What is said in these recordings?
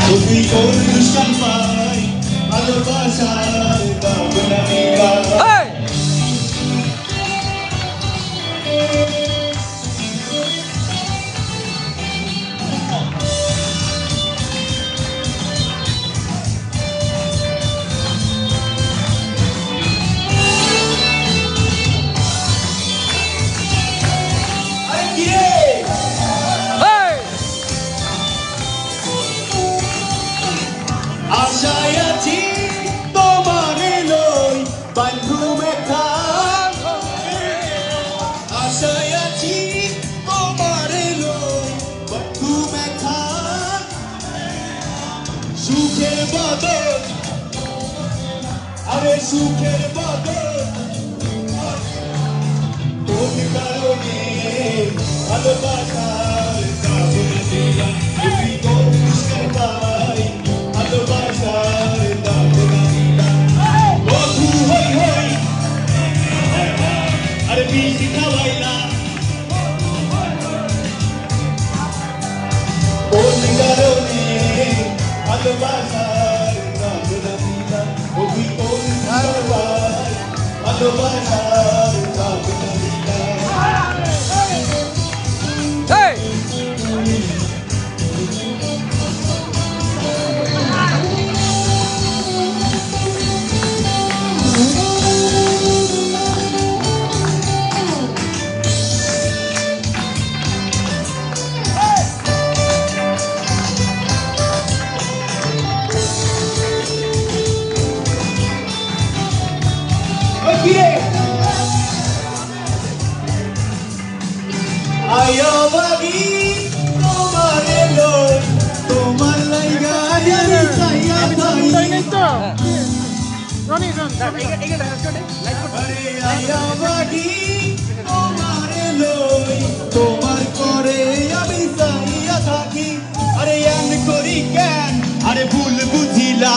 তুই কোন দুষ্কান পাই ভালোবাসার দাম না দিলাম আশায় আছি তোমার লই বন্ধু মেঘা আশায় আছি তোমার লই বন্ধু মেঘা সুখের বদল আরে সুখের বদল কোন কারণে ভালোবাসার দাম না দিলাম তুই কোন দুষ্কার পাই ভালোবাসার দাম না দিলাম বধু হই হই আরে বিষ খাওয়াইলা কোন কারণে ভালোবাসার দাম না দিলাম তুই কোন দুষ্কার পাই ভালোবাসার দাম না দিলাম আয়ো বাগি তোমার লই তোমার লাইগা আমি চাইয়া আরে আয়ো বাগি তোমার লই তোমার করে আমি চাইয়া থাকি আরে এন করি কেন আরে ভুল বুঝিলা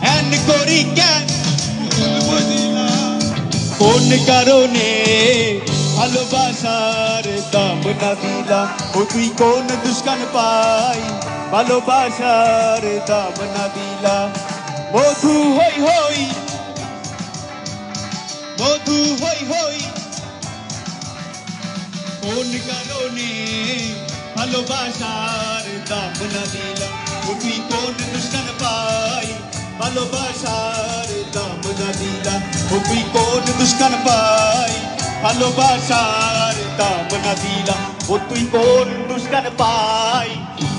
এন করি কেন ভুল বুঝিলা কোন কারণে ভালোবাসার দাম না দিলাম ও তুই কোন দুষ্কান পাই ভালোবাসার দাম না দিলাম মধু হই হই মধু হই হই কোন কারণে ভালোবাসার দাম না দিলাম ও তুই কোন দুষ্কান পাই ভালোবাসার দাম না দিলাম ও তুই কোন দুষ্কান পাই ভালোবাসার দাম না দিলাম ও তুই কোন দুষ্কান পাই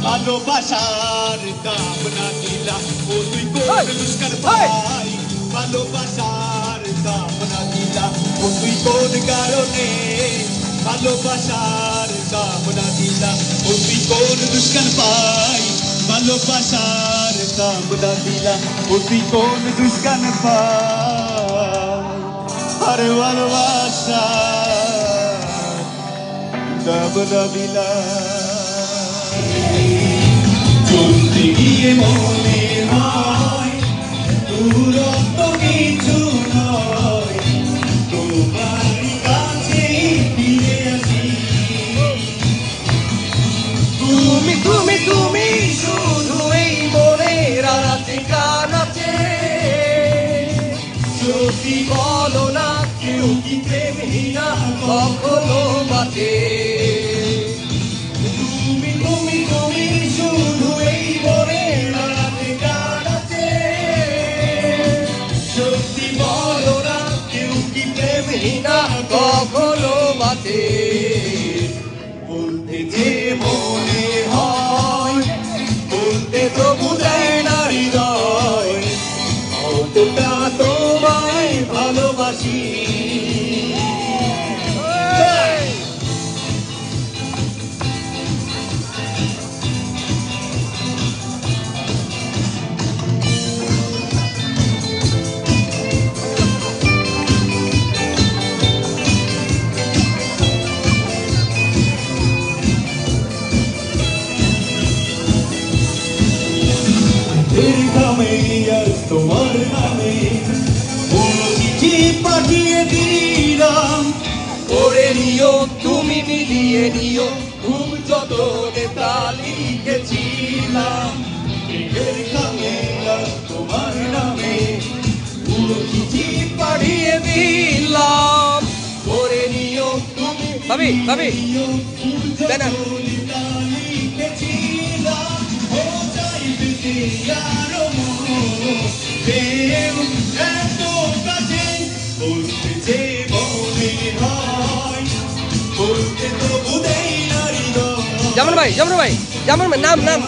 ভালোবাসার দাম না দিলাম ও তুই কোন দুষ্কান পাই ভালোবাসার দাম না দিলাম ও তুই কোন কারণে ভালোবাসার দাম না দিলাম ও তুই কোন দুষ্কান পাই ভালোবাসার দাম না দিলাম ও তুই কোন দুষ্কান পাই আরে ভালোবাসা দাম না দিলাম চলতে গিয়ে মনে হয় দূরত্ব কিছু নয় তোমার কাছে ফিরে আসি তুমি তুমি তুমি শুধু এই মনের রাতে কানাতে সত্যি বলো না কেউ কি প্রেমহীনা কখনো বাঁচে তুমি তুমি তুমি শুধু এই মনের রাতে কানাতে সত্যি বলো না কেউ কি প্রেমহীনা কখনো বাঁচে বলতে যে মনে হয় বলতে তো বুঝায় না হৃদয় কতটা তোমায় ভালোবাসি তোমার নামে চিঠি পাঠিয়ে দিলাম পড়ে নিও তুমি মিলিয়ে নিও খুব যতনে তা লিখেছিলাম ভাবি ভাবি ব্যানার যেমন ভাই যেমন নাম নাম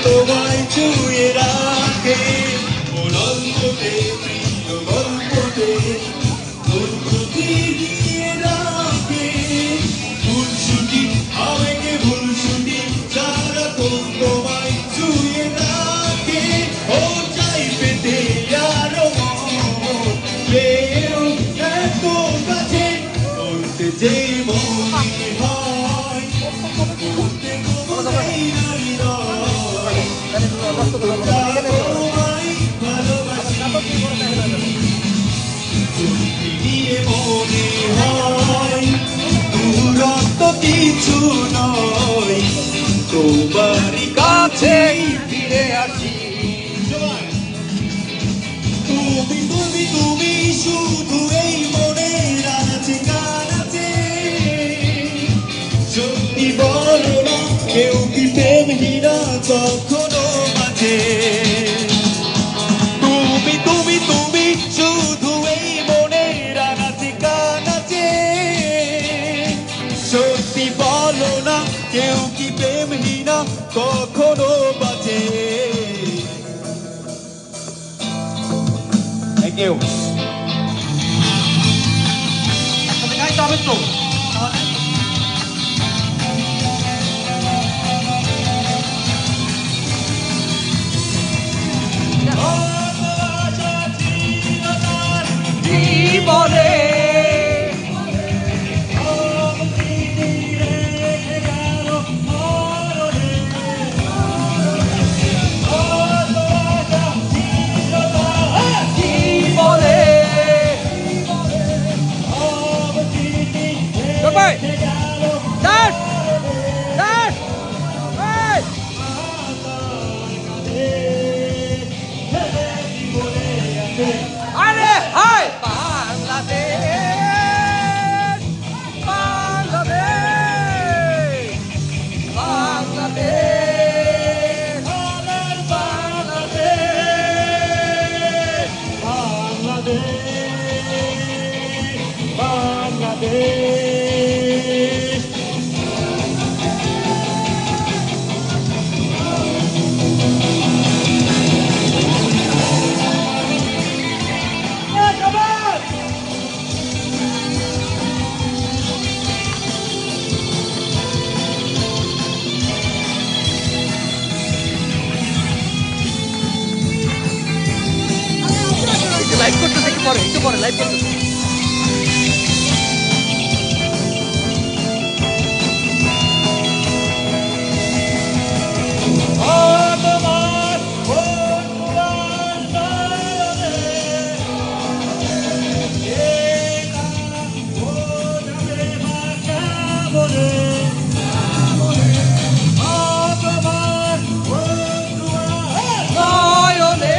তোমায় ছুঁয়ে রাখে অনন্ততে প্রিয় গল্পতে গল্পতে দিয়ে রাখে ভুলছুটি আবেগে ভুলছুটি যারা তোমায় ছুঁয়ে রাখে ও চাই পেতে আরো পেও এত কাছে বলতে যে মনে হয় বলতে কোথায় কিছু নয় তোমারই কাছে ফিরে আসি তুমি তুমি তুমি শুধু এই মনে আছে গান আছে সত্যি বলো না কেউ কি প্রেমহীনা কখনো মাঝে তুমি তুমি তুমি শুধু এই মনে আছে গান আছে সত্যি বলো না কেউ কি প্রেমহীনা কখনো বাঁচে Thank you. একসাথে গাইতে হবে তো জীবনে আরে হাই বাংলাদেশ বাংলাদেশ বাংলাদেশ বাংলাদেশ বাংলাদেশ বাংলাদেশ লাইভ করতেছে একটু পরে লাইভ করতেছে নয়নে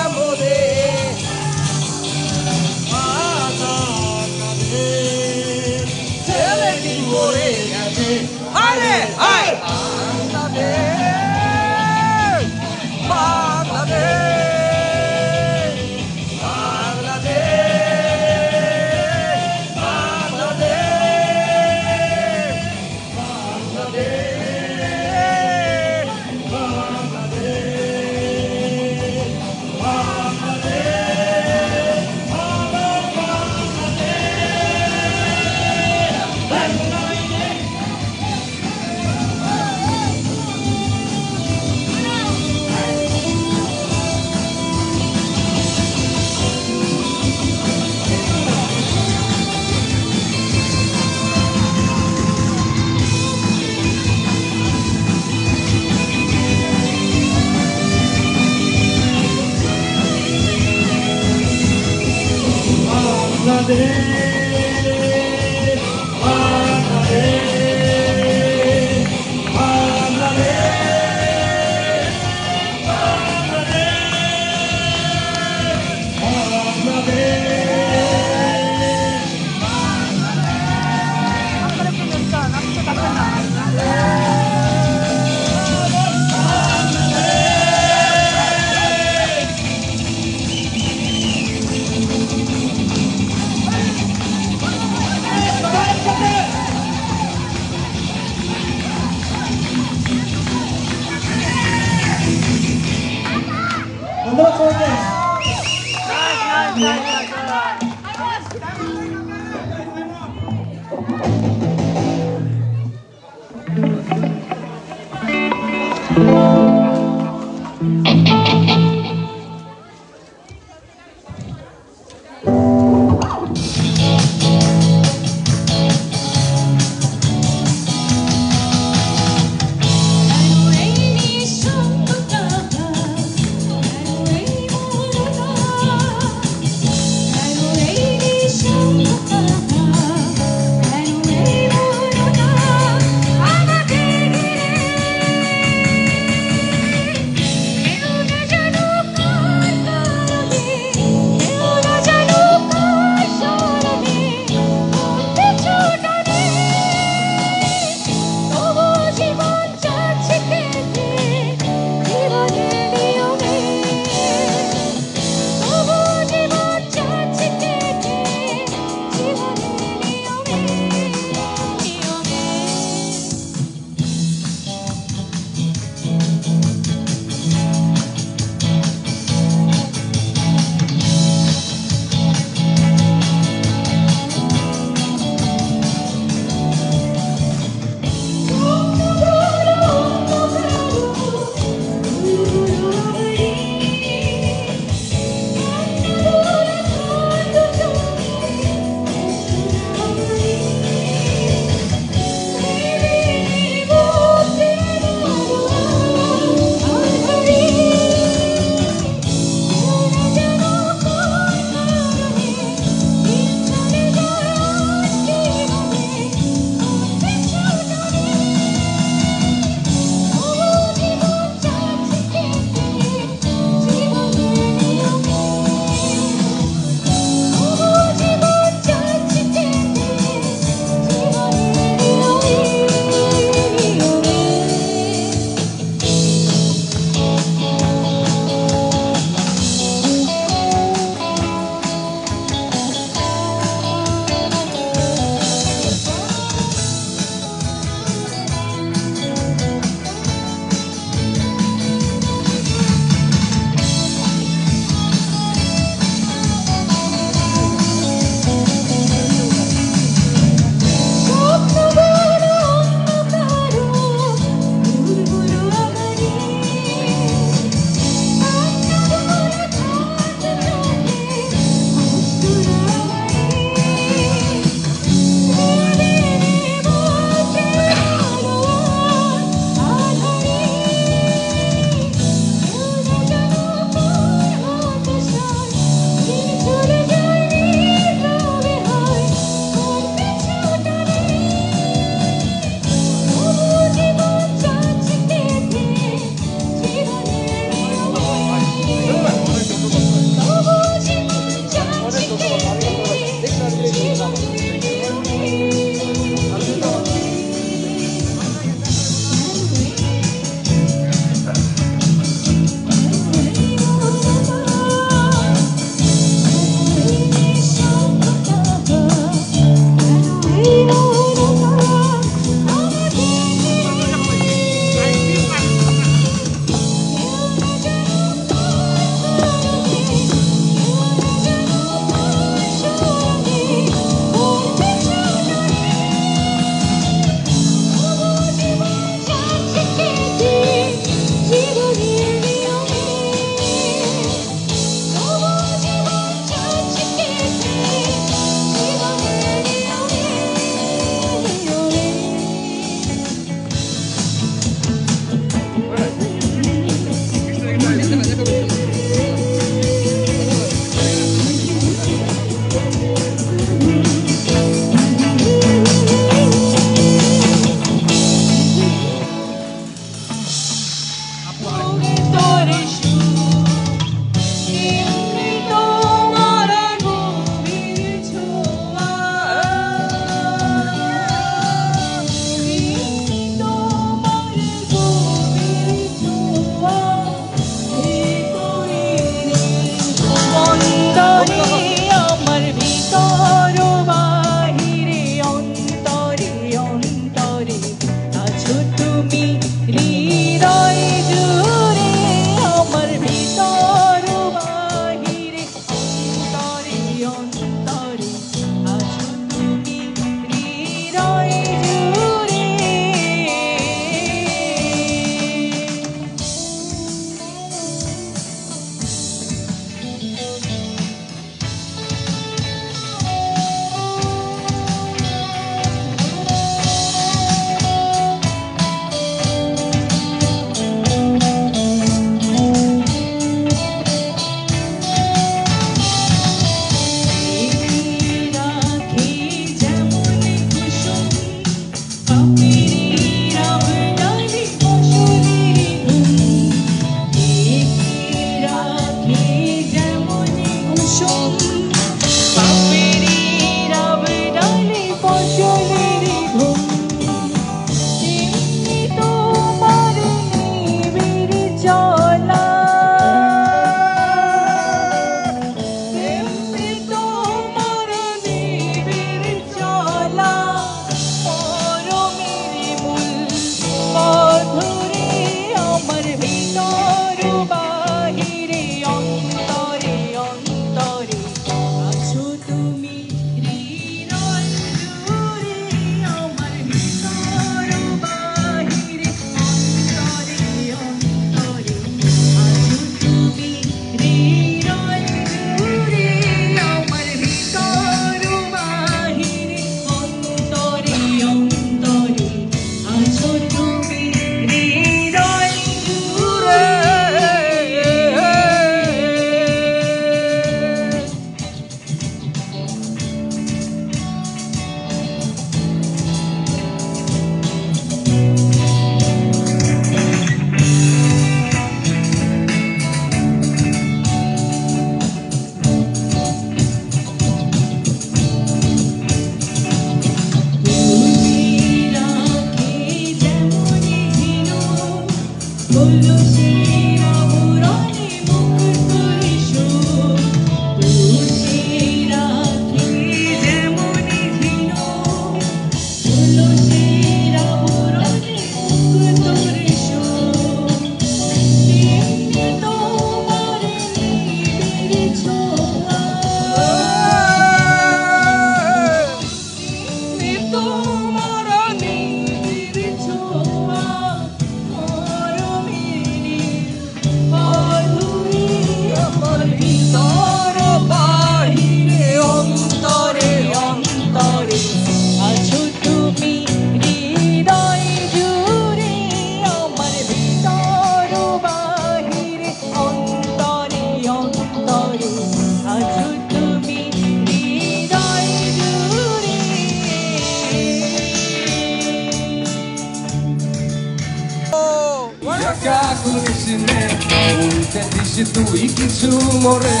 তুই কিছু মরে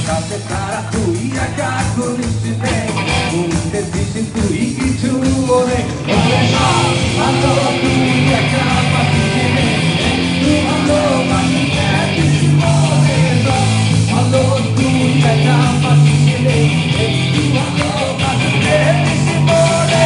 কাছে তারা তুই একা করিস নে বলতে দিস তুই কিছু মরে ভালো তুই একা পাঠিয়ে নে তুই ভালো পাঠিয়ে কিছু মরে ভালো তুই একা পাঠিয়ে নে তুই ভালো পাঠিয়ে কিছু মরে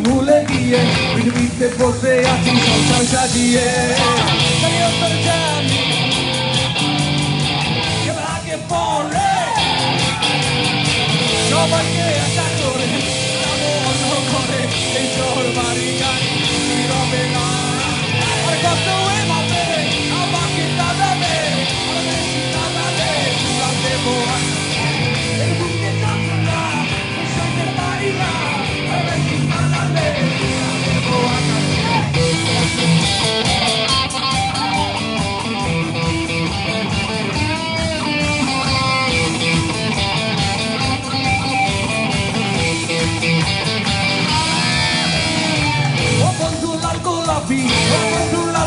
ভুলে গিয়ে পৃথিবীতে বসে আছি সংসার সাজিয়ে আগে পরে সবাইকে একা করে অন্য করে এই শহর বাড়ি গাড়ি রবে না আর কত ভাবে আমাকে দাদাবে আর বেশি দাদাবে দেবো এই বুকে যন্ত্রণা সইতে পারি না আর বেশি দাদাবে দেবো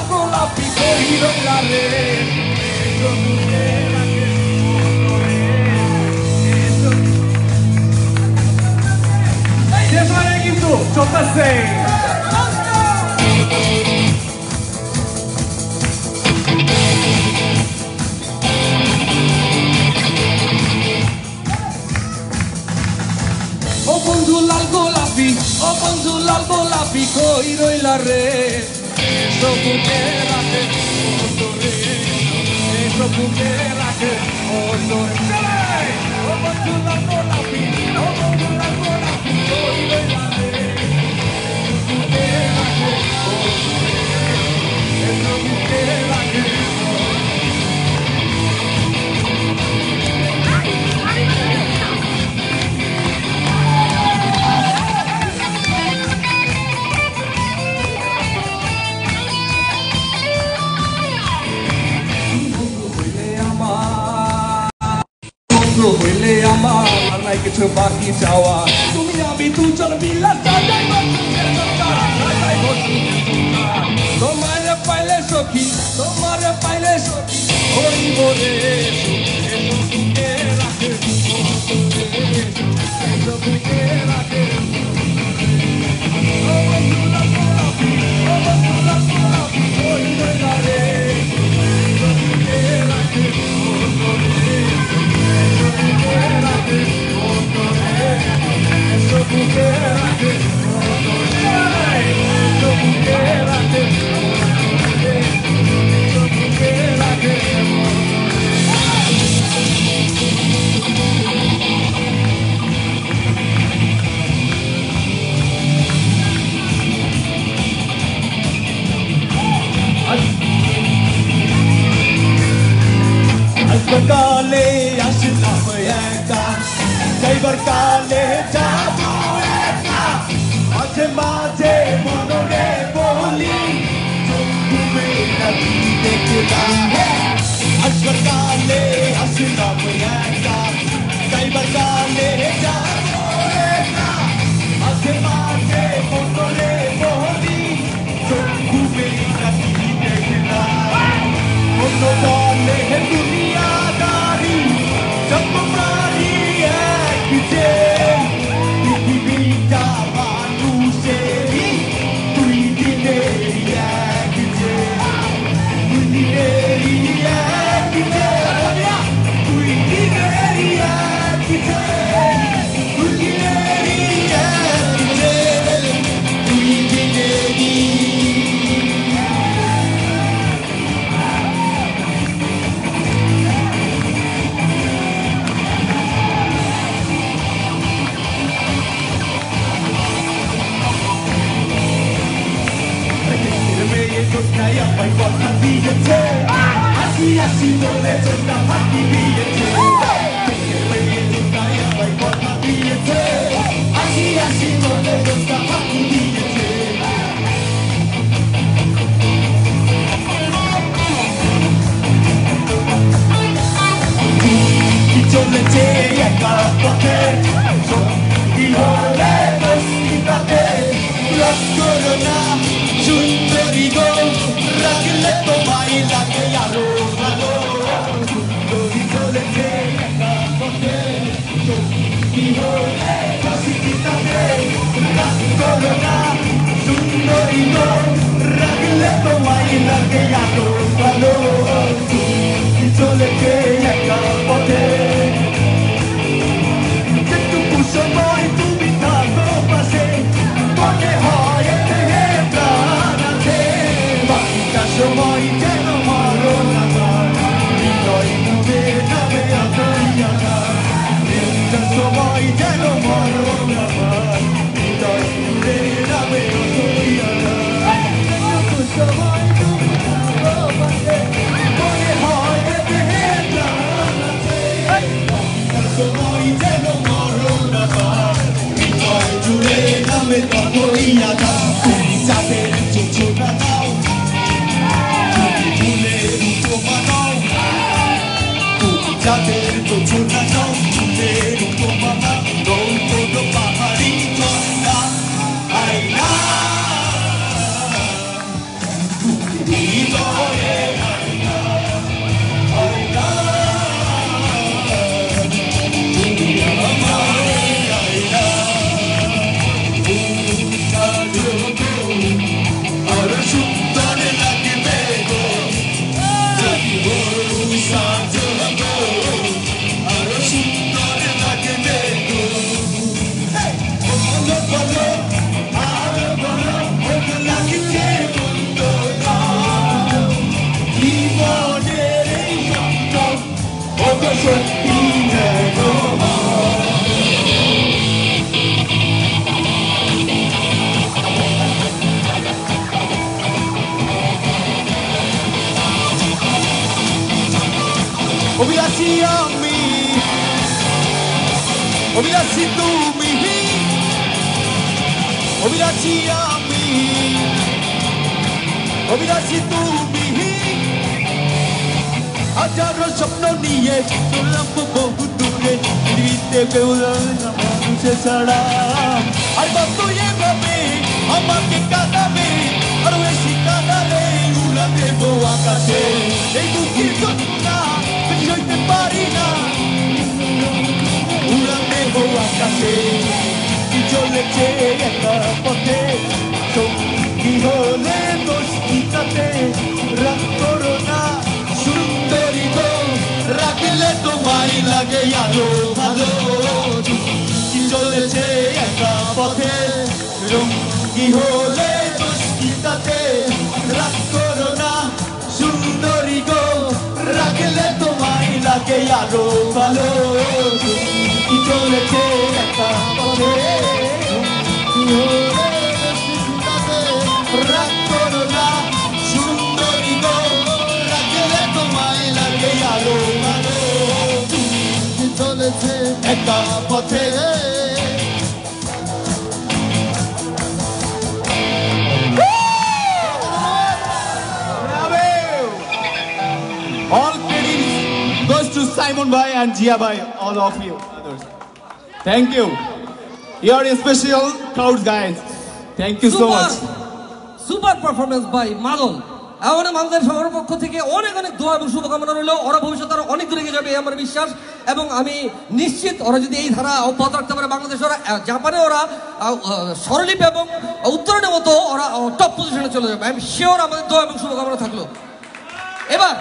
গোলাপি কই রইলা রে কিন্তু চলতেছে ও বন্ধু লাল গোলাপি কই রইলা রে eso buque raque, oso como tu la gola পেলে আমার আর নাই কিছু বাকি যাওয়া তুমি আমি দুজন মিলা সাজাই তোমারে পাইলে সখী তোমারে পাইলে সখী ওই মোরে সুখে রাখে সুখে রাখে কালে আসলাম একা যাইবার কালে যাবো একা মাঝে মাঝে মনে বলি তুমি নাকি দেখলাম আসবার কালে আসলাম একা যাইবার কালে যাবো একা মাঝে মাঝে মনে বলি তুমি নাকি দেখলাম অন্য দলে দুনিয়াদারি সব প্রাণী এক যে পৃথিবীটা মানুষেরই দুই দিনেরই এক যে দুই দিনেরই এক যে দুই দিনেরই এক যে দুই দিনেরই এক যে দুই দিনেরই Ay, কথা দিয়েছে আসি আসি বলে চোখটা ফাঁকি দিয়েছে আমায় কথা দিয়েছে আসি আসি বলে চোখটা ফাঁকি দিয়েছে কি চলেছে একা পথে কি হলে দোষী তাতে লস করো না সুন্দরী গো রাখলে তোমায় লাগে আরো ভালো সুন্দরী চলেছে একা পথে কি হলে দোষী তাতে লস করো না সুন্দরী গো রাখলে তোমায় লাগে আরো ভালো কি চলেছে একা পথে যেটুকু সময় তুমি থাকো পাশে মনে হয় প্রাণ আছে বাকিটা সময় যেন মরণ আমার হৃদয় ডুবে যাবে একটা সময় যেন মরণ আমার হৃদয় ডুবে যাবে সময় তুমি থাকো পাশে মনে হয় প্রাণ আছে সময় যেন মরণ আমার হৃদয় জুড়ে নামে ততই আঘা তুমি চাঁদের যোজনা দাও তুমি ফুলের উপমা দাও তুমি চাঁদের যোজনা দাও ফুলের উপমা দাও গৌতম পাহাড়ি ঝর্ণা আইনা হৃদয়ে আইনা আইনা আর সুন্দর লাগবে গো যদি বড় সাজবো আর সুন্দর লাগবে গো বলো বলো আর বলো ওকে লাগছে বন্ধু জীবনের এই সত্য ওকে সত্যি গো অভিলাষী আমি অভিলাষী তুমি অভিলাষী আমি অভিলাষী তুমি হাজারো স্বপ্ন নিয়ে চললাম বহু দূর দূরে পৃথিবীতে কেউ জানে না মানুষের ছাড়া আর কত এভাবে আমাকে কাঁদাবে আর বেশি কাঁদালে উড়া দেবো আকাশে এই দুঃখের যন্ত্রণা সইতে পারি না উড়া দেবো আকাশে কি চলেছে একটা পথে সঙ্গী হলে দোষ কি তাতে রাগ করো না সুন্দরী গো রাখলে তোমায় লাগে আরো ভালো কি চলেছে একা পথে রঙ্গি হলে দোষ কি তাতে রাগ করো না সুন্দরী গো রাখলে তোমায় লাগে আরো ভালো কি চলেছে একা পথে রাগ করো না সুন্দরী গো রাখলে তোমায় লাগে আরো ভালো কি চলেছে একা পথে All credits goes to Simon Bhai and Jia Bhai, all of you others. Thank you. You are a special crowd, guys. Thank you so much. Super performance by Madal. এখন আমাদের সবার পক্ষ থেকে অনেক অনেক দোয়া এবং শুভকামনা রইল। ওরা ভবিষ্যতে আরো অনেক দূরে যাবে আমার বিশ্বাস, এবং আমি নিশ্চিত ওরা যদি এই ধারা অব্যাহত রাখতে পারে বাংলাদেশ, ওরা জাপানে ওরা স্বরলিপি এবং উত্তরণের মতো ওরা টপ পজিশনে চলে যাবে। আমি শিওর, আমাদের দোয়া এবং শুভকামনা থাকলো। এবার